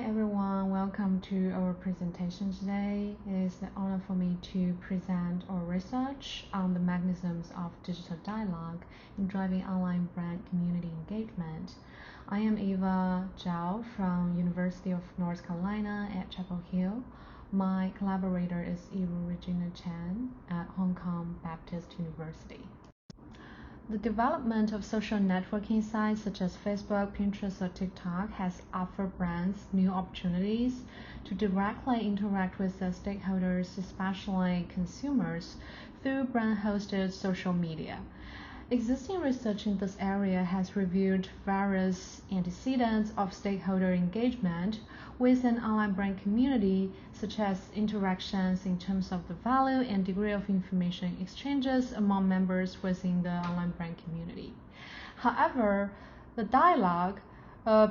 everyone, welcome to our presentation today. It is an honor for me to present our research on the mechanisms of digital dialogue in driving online brand community engagement. I am Eva Zhao from University of North Carolina at Chapel Hill. My collaborator is Chen at Hong Kong Baptist University. The development of social networking sites such as Facebook, Pinterest, or TikTok has offered brands new opportunities to directly interact with their stakeholders, especially consumers, through brand-hosted social media. Existing research in this area has reviewed various antecedents of stakeholder engagement with an online brand community, such as interactions in terms of the value and degree of information exchanges among members within the online brand community. However, the dialogue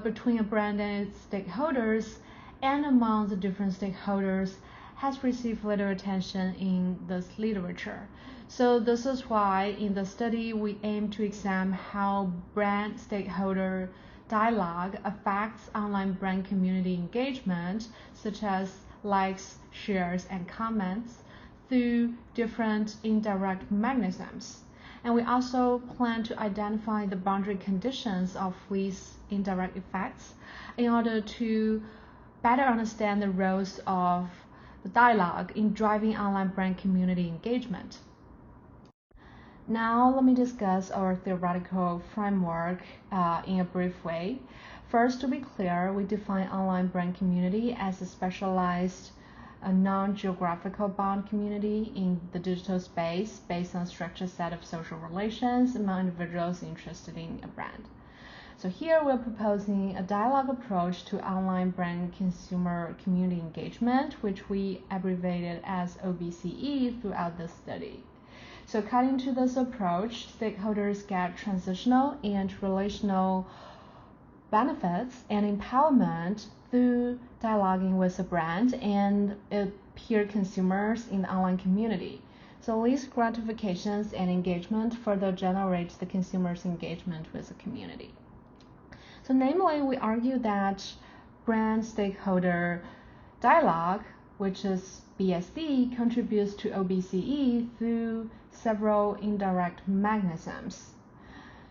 between a brand and its stakeholders and among the different stakeholders has received little attention in this literature. So this is why in the study we aim to examine how brand stakeholder dialogue affects online brand community engagement, such as likes, shares, and comments, through different indirect mechanisms. And we also plan to identify the boundary conditions of these indirect effects in order to better understand the roles of the dialogue in driving online brand community engagement. Now let me discuss our theoretical framework in a brief way. First, to be clear, we define online brand community as a specialized non-geographical bound community in the digital space based on a structured set of social relations among individuals interested in a brand. So here we're proposing a dialogue approach to online brand consumer community engagement, which we abbreviated as OBCE throughout this study. So according to this approach, stakeholders get transitional and relational benefits and empowerment through dialoguing with a brand and peer consumers in the online community. So these gratifications and engagement further generate the consumer's engagement with the community. So namely, we argue that brand stakeholder dialogue, which is BSD, contributes to OBCE through several indirect mechanisms.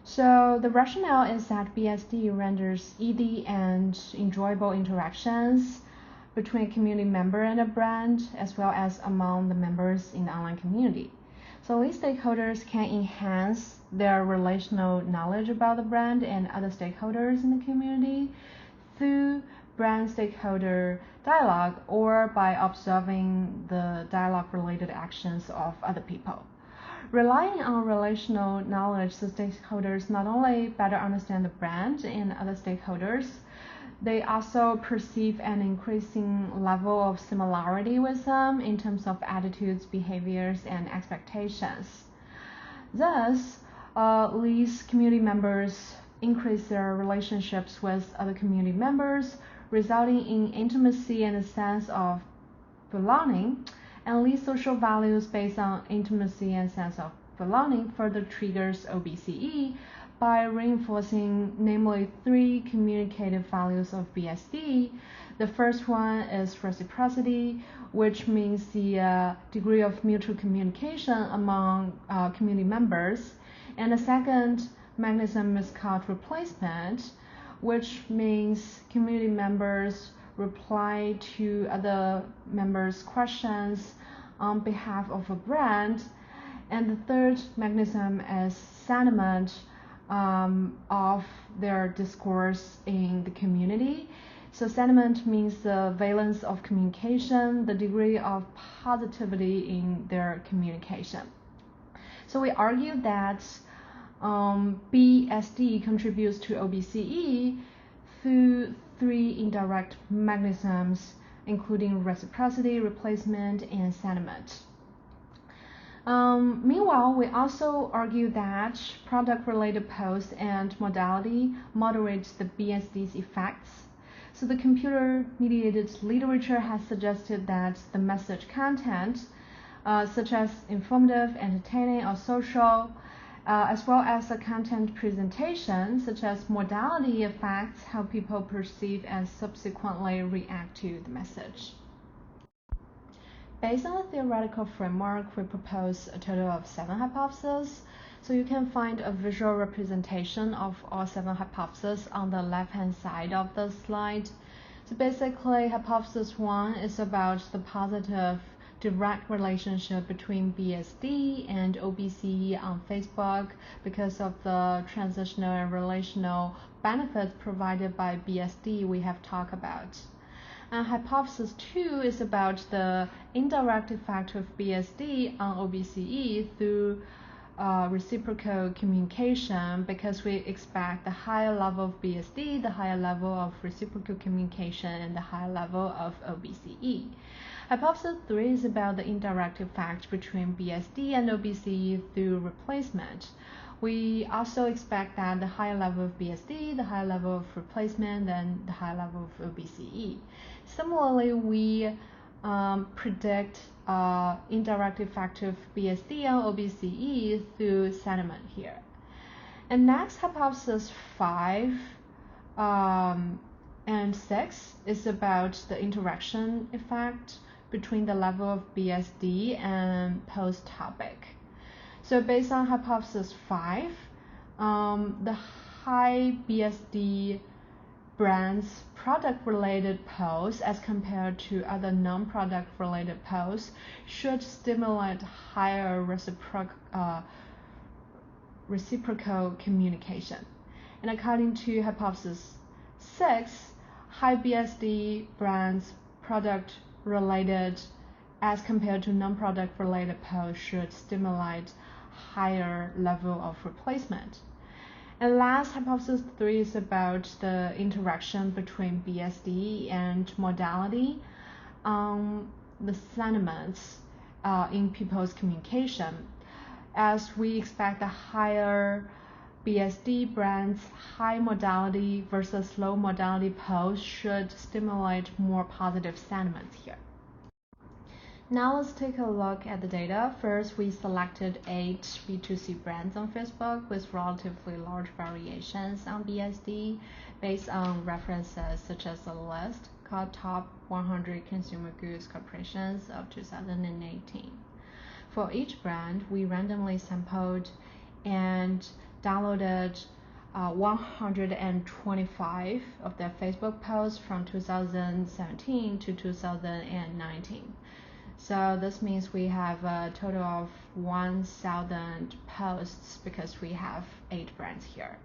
So the rationale is that BSD renders easy and enjoyable interactions between a community member and a brand, as well as among the members in the online community. So these stakeholders can enhance their relational knowledge about the brand and other stakeholders in the community through brand stakeholder dialogue or by observing the dialogue-related actions of other people. Relying on relational knowledge, the stakeholders not only better understand the brand and other stakeholders, they also perceive an increasing level of similarity with them in terms of attitudes, behaviors, and expectations. Thus, these community members increase their relationships with other community members, resulting in intimacy and a sense of belonging. And these social values based on intimacy and sense of belonging further triggers OBCE by reinforcing namely three communicative values of BSD. The first one is reciprocity, which means the degree of mutual communication among community members. And the second mechanism is called replacement, which means community members reply to other members' questions on behalf of a brand. And the third mechanism is sentiment of their discourse in the community. So sentiment means the valence of communication, the degree of positivity in their communication. So we argue that BSD contributes to OBCE through three indirect mechanisms, including reciprocity, replacement, and sentiment. Meanwhile, we also argue that product-related posts and modality moderates the BSD's effects. So the computer-mediated literature has suggested that the message content, such as informative, entertaining, or social, as well as the content presentation, such as modality effects, how people perceive and subsequently react to the message. Based on the theoretical framework, we propose a total of 7 hypotheses. So you can find a visual representation of all 7 hypotheses on the left-hand side of the slide. So basically, hypothesis 1 is about the positive direct relationship between BSD and OBCE on Facebook because of the transitional and relational benefits provided by BSD we have talked about. And hypothesis 2 is about the indirect effect of BSD on OBCE through reciprocal communication, because we expect the higher level of BSD, the higher level of reciprocal communication, and the higher level of OBCE. Hypothesis 3 is about the indirect effect between BSD and OBCE through replacement. We also expect that the higher level of BSD, the higher level of replacement, and the higher level of OBCE. Similarly, we predict indirect effect of BSD on OBCE through sentiment here. And next, hypothesis 5 and 6 is about the interaction effect between the level of BSD and post topic. So based on hypothesis 5, the high BSD brands product-related posts as compared to other non-product related posts should stimulate higher reciprocal communication. And according to hypothesis 6, high BSD brands product-related as compared to non-product related posts should stimulate higher level of replacement. And last, hypothesis 3 is about the interaction between BSD and modality on the sentiments in people's communication. As we expect the higher BSD brands, high modality versus low modality posts should stimulate more positive sentiments here. Now let's take a look at the data. First, we selected 8 B2C brands on Facebook with relatively large variations on BSD based on references such as a list called Top 100 Consumer Goods Corporations of 2018. For each brand, we randomly sampled and downloaded 125 of their Facebook posts from 2017 to 2019. So this means we have a total of 1,000 posts because we have 8 brands here.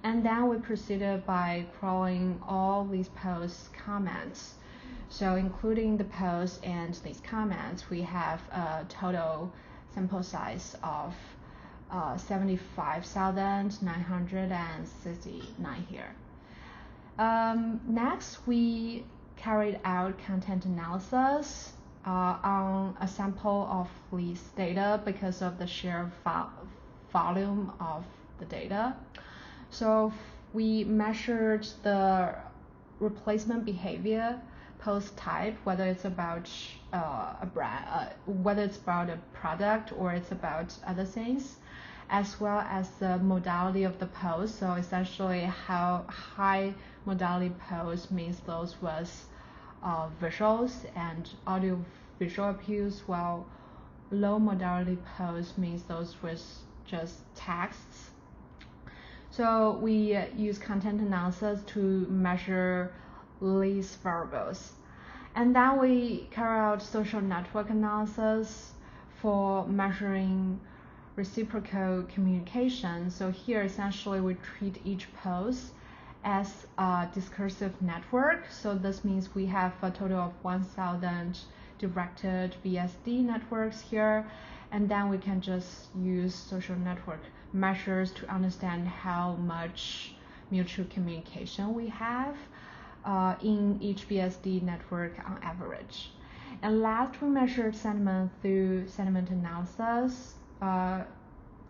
And then we proceeded by crawling all these posts comments. So including the posts and these comments, we have a total sample size of 75,969 here. Next, we carried out content analysis on a sample of these data because of the sheer volume of the data. So we measured the replacement behavior, post type, whether it's about a brand, whether it's about a product or it's about other things, as well as the modality of the post. So essentially, how high modality post means those with visuals and audio visual appeals, while low modality posts means those with just texts. So we use content analysis to measure these variables. And then we carry out social network analysis for measuring reciprocal communication. So here essentially we treat each post as a discursive network. So this means we have a total of 1,000 directed BSD networks here, and then we can just use social network measures to understand how much mutual communication we have in each BSD network on average. And last, we measured sentiment through sentiment analysis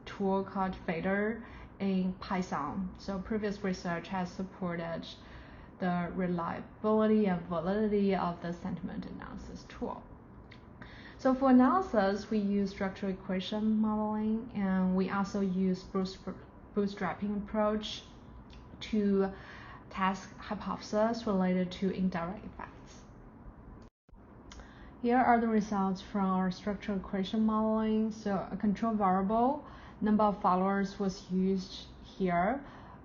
tool called Fader in Python. So previous research has supported the reliability and validity of the sentiment analysis tool. So for analysis, we use structural equation modeling, and we also use bootstrapping approach to test hypotheses related to indirect effects. Here are the results from our structural equation modeling. So a control variable, number of followers, was used here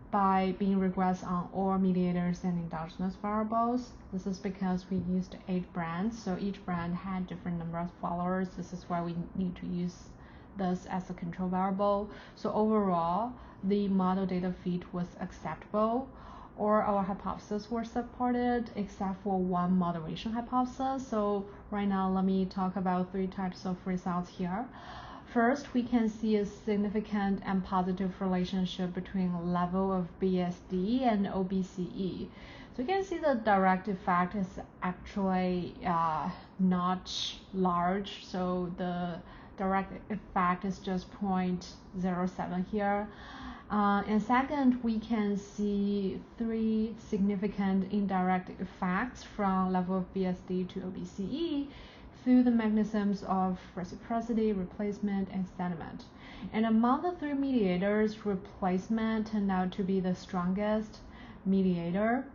by being regressed on all mediators and endogenous variables. This is because we used 8 brands, so each brand had different number of followers. This is why we need to use this as a control variable. So overall, the model data fit was acceptable, or our hypotheses were supported, except for one moderation hypothesis. So right now, let me talk about 3 types of results here. First, we can see a significant and positive relationship between level of BSD and OBCE. So you can see the direct effect is actually not large. So the direct effect is just 0.07 here. And second, we can see 3 significant indirect effects from level of BSD to OBCE through the mechanisms of reciprocity, replacement, and sentiment. And among the 3 mediators, replacement turned out to be the strongest mediator.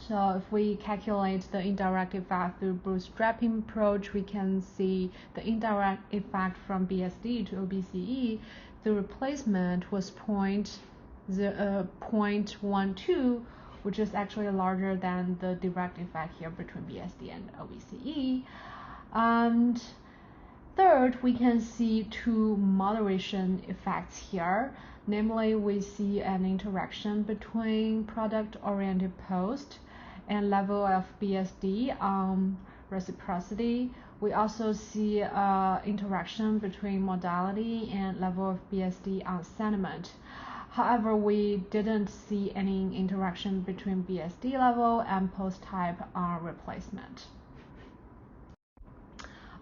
So if we calculate the indirect effect through bootstrapping approach, we can see the indirect effect from BSD to OBCE through replacement was 0.12, which is actually larger than the direct effect here between BSD and OBCE. And third, we can see 2 moderation effects here. Namely, we see an interaction between product-oriented post and level of BSD on reciprocity. We also see interaction between modality and level of BSD on sentiment. However, we didn't see any interaction between BSD level and post type on replacement.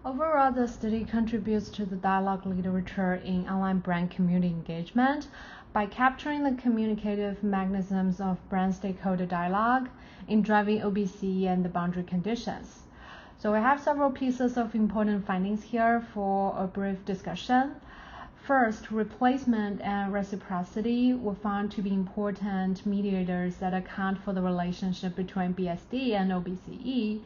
Overall, the study contributes to the dialogue literature in online brand community engagement by capturing the communicative mechanisms of brand stakeholder dialogue in driving OBCE and the boundary conditions. So we have several pieces of important findings here for a brief discussion. First, replacement and reciprocity were found to be important mediators that account for the relationship between BSD and OBCE.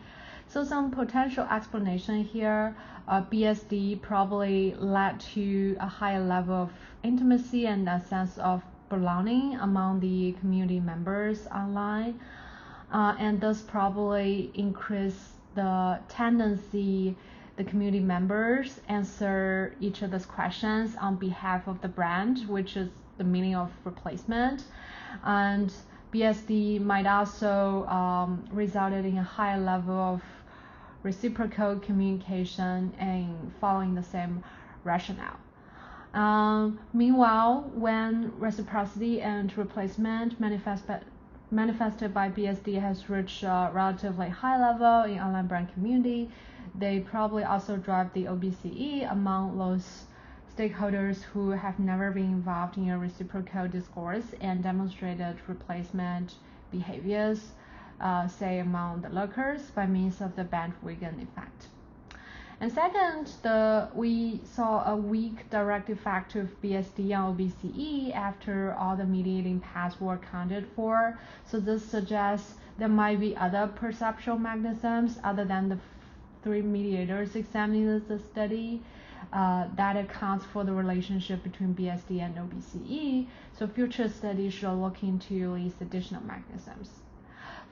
So some potential explanation here, BSD probably led to a higher level of intimacy and a sense of belonging among the community members online, and thus probably increased the tendency the community members answer each of those questions on behalf of the brand, which is the meaning of replacement. And BSD might also resulted in a higher level of reciprocal communication and following the same rationale. Meanwhile, when reciprocity and replacement manifested by BSD has reached a relatively high level in online brand community, they probably also drive the OBCE among those stakeholders who have never been involved in a reciprocal discourse and demonstrated replacement behaviors, say among the lurkers by means of the bandwagon effect. And second, we saw a weak direct effect of BSD on OBCE after all the mediating paths were accounted for. So this suggests there might be other perceptual mechanisms other than the 3 mediators examined in the study that accounts for the relationship between BSD and OBCE. So future studies should look into these additional mechanisms.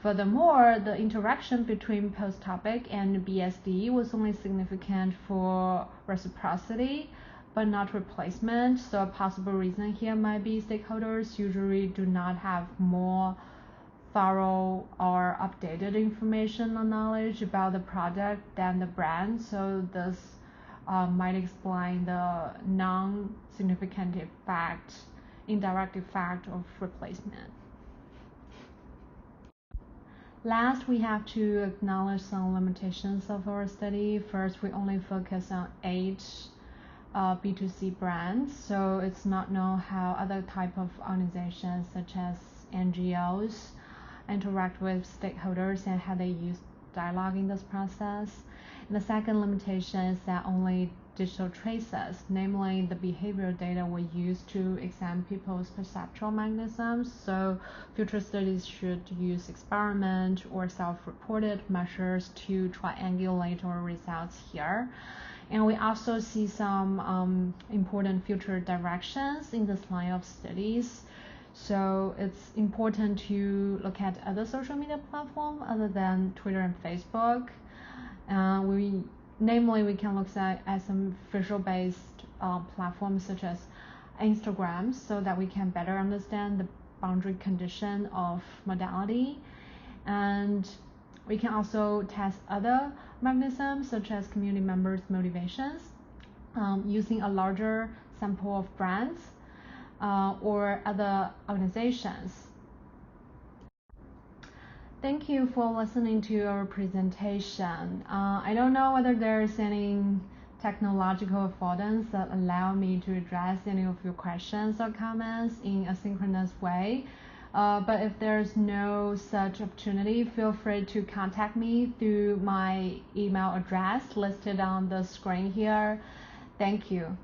Furthermore, the interaction between post topic and BSD was only significant for reciprocity, but not replacement. So a possible reason here might be stakeholders usually do not have more thorough or updated information or knowledge about the product than the brand. So this might explain the non-significant effect, indirect effect of replacement. Last, we have to acknowledge some limitations of our study. First, we only focus on 8 B2C brands, so it's not known how other type of organizations such as NGOs interact with stakeholders and how they use dialogue in this process. And the second limitation is that only digital traces, namely the behavioral data, were used to examine people's perceptual mechanisms. So future studies should use experiment or self-reported measures to triangulate our results here. And we also see some important future directions in this line of studies. So it's important to look at other social media platforms other than Twitter and Facebook. Namely, we can look at some visual-based platforms such as Instagram, so that we can better understand the boundary condition of modality. And we can also test other mechanisms such as community members' motivations using a larger sample of brands or other organizations. Thank you for listening to our presentation. I don't know whether there's any technological affordance that allow me to address any of your questions or comments in a synchronous way. But if there's no such opportunity, feel free to contact me through my email address listed on the screen here. Thank you.